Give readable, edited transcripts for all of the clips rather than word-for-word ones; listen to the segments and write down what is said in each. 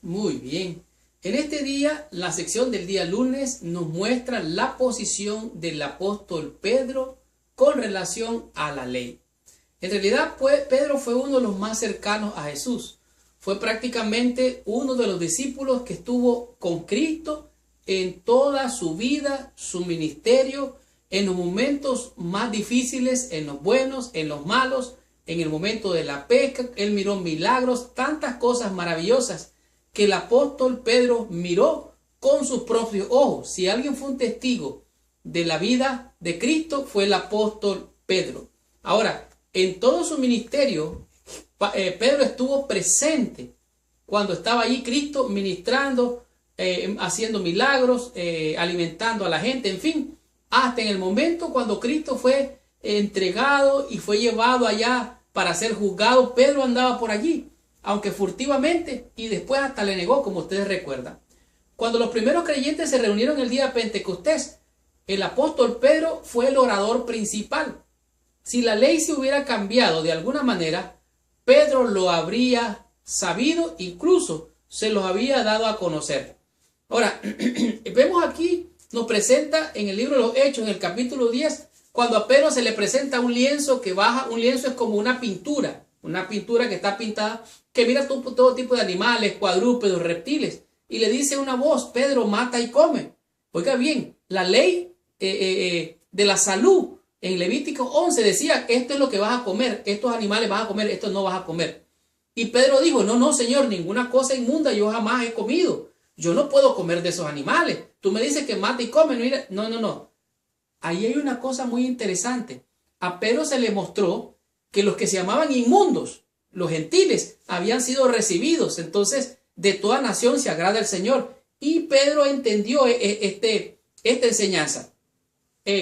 Muy bien. En este día, la sección del día lunes nos muestra la posición del apóstol Pedro con relación a la ley. En realidad, pues, Pedro fue uno de los más cercanos a Jesús. Fue prácticamente uno de los discípulos que estuvo con Cristo en toda su vida, su ministerio, en los momentos más difíciles, en los buenos, en los malos, en el momento de la pesca. Él miró milagros, tantas cosas maravillosas que el apóstol Pedro miró con sus propios ojos. Si alguien fue un testigo de la vida de Cristo, fue el apóstol Pedro. Ahora, en todo su ministerio, Pedro estuvo presente cuando estaba allí Cristo ministrando, haciendo milagros, alimentando a la gente, en fin, hasta en el momento cuando Cristo fue entregado y fue llevado allá para ser juzgado. Pedro andaba por allí, aunque furtivamente, y después hasta le negó, como ustedes recuerdan. Cuando los primeros creyentes se reunieron el día de Pentecostés, el apóstol Pedro fue el orador principal. Si la ley se hubiera cambiado de alguna manera, Pedro lo habría sabido, incluso se los había dado a conocer. Ahora, vemos aquí, nos presenta en el libro de los Hechos, en el capítulo 10, cuando a Pedro se le presenta un lienzo que baja. Un lienzo es como una pintura que está pintada, que mira todo tipo de animales, cuadrúpedos, reptiles, y le dice una voz: Pedro, mata y come. Oiga bien, la ley de la salud en Levítico 11 decía: esto es lo que vas a comer, estos animales vas a comer, esto no vas a comer. Y Pedro dijo: no, Señor, ninguna cosa inmunda yo jamás he comido. Yo no puedo comer de esos animales. Tú me dices que mata y come. No. Ahí hay una cosa muy interesante. A Pedro se le mostró que los que se llamaban inmundos, los gentiles, habían sido recibidos. Entonces, de toda nación se agrada el Señor. Y Pedro entendió esta enseñanza.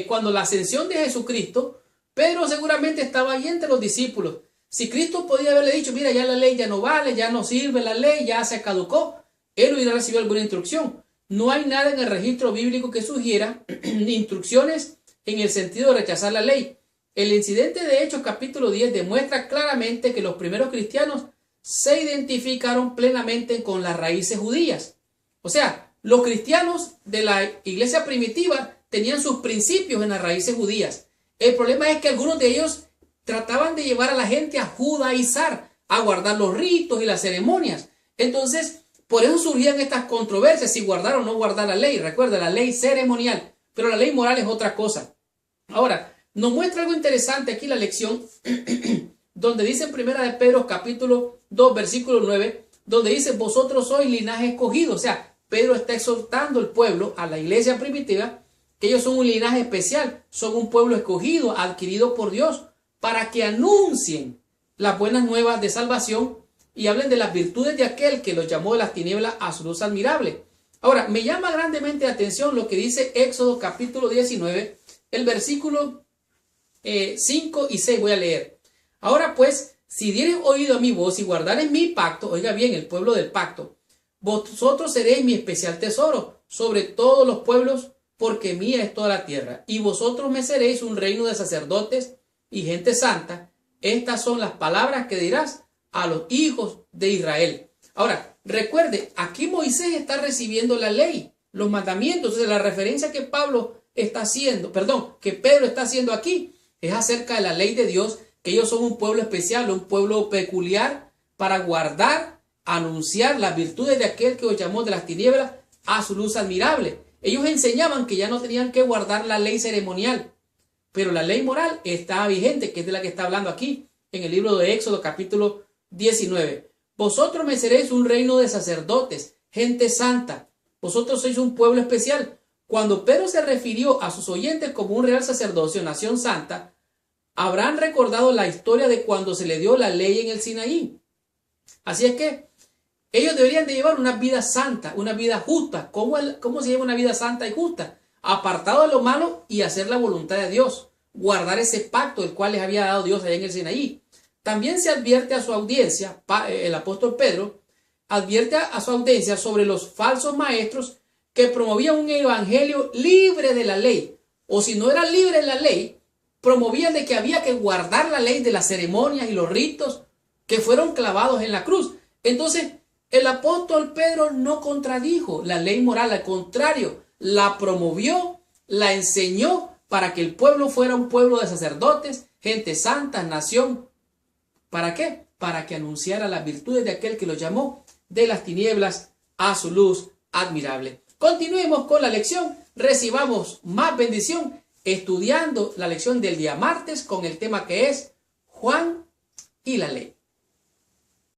Cuando la ascensión de Jesucristo, Pedro seguramente estaba ahí entre los discípulos. Si Cristo podía haberle dicho: mira, ya la ley ya no vale, ya no sirve la ley, ya se caducó, él hubiera recibido alguna instrucción. No hay nada en el registro bíblico que sugiera ni instrucciones en el sentido de rechazar la ley. El incidente de Hechos capítulo 10 demuestra claramente que los primeros cristianos se identificaron plenamente con las raíces judías. O sea, los cristianos de la iglesia primitiva tenían sus principios en las raíces judías. El problema es que algunos de ellos trataban de llevar a la gente a judaizar, a guardar los ritos y las ceremonias. Entonces, por eso surgían estas controversias, si guardar o no guardar la ley. Recuerda, la ley ceremonial, pero la ley moral es otra cosa. Ahora, nos muestra algo interesante aquí la lección, donde dice en primera de Pedro capítulo 2, versículo 9, donde dice: vosotros sois linaje escogido. O sea, Pedro está exhortando al pueblo, a la iglesia primitiva, que ellos son un linaje especial, son un pueblo escogido, adquirido por Dios, para que anuncien las buenas nuevas de salvación y hablen de las virtudes de aquel que los llamó de las tinieblas a su luz admirable. Ahora, me llama grandemente la atención lo que dice Éxodo capítulo 19, el versículo 5 y 6 voy a leer. Ahora pues, si dieres oído a mi voz y guardares mi pacto, oiga bien, el pueblo del pacto, vosotros seréis mi especial tesoro sobre todos los pueblos, porque mía es toda la tierra, y vosotros me seréis un reino de sacerdotes y gente santa. Estas son las palabras que dirás a los hijos de Israel. Ahora, recuerde, aquí Moisés está recibiendo la ley, los mandamientos. Entonces, la referencia que que Pedro está haciendo aquí, es acerca de la ley de Dios, que ellos son un pueblo especial, un pueblo peculiar, para guardar, anunciar las virtudes de aquel que os llamó de las tinieblas a su luz admirable. Ellos enseñaban que ya no tenían que guardar la ley ceremonial, pero la ley moral estaba vigente, que es de la que está hablando aquí, en el libro de Éxodo capítulo 19. Vosotros me seréis un reino de sacerdotes, gente santa. Vosotros sois un pueblo especial. Cuando Pedro se refirió a sus oyentes como un real sacerdocio, nación santa, habrán recordado la historia de cuando se le dio la ley en el Sinaí. Así es que ellos deberían de llevar una vida santa, una vida justa. ¿Cómo se lleva una vida santa y justa? Apartado de lo malo y hacer la voluntad de Dios. Guardar ese pacto el cual les había dado Dios allá en el Sinaí. También se advierte a su audiencia, el apóstol Pedro advierte a su audiencia sobre los falsos maestros que promovían un evangelio libre de la ley. O si no era libre de la ley, promovían de que había que guardar la ley de las ceremonias y los ritos que fueron clavados en la cruz. Entonces, El apóstol Pedro no contradijo la ley moral, al contrario, la promovió, la enseñó para que el pueblo fuera un pueblo de sacerdotes, gente santa, nación. ¿Para qué? Para que anunciara las virtudes de aquel que lo llamó de las tinieblas a su luz admirable. Continuemos con la lección, recibamos más bendición estudiando la lección del día martes con el tema que es Juan y la ley.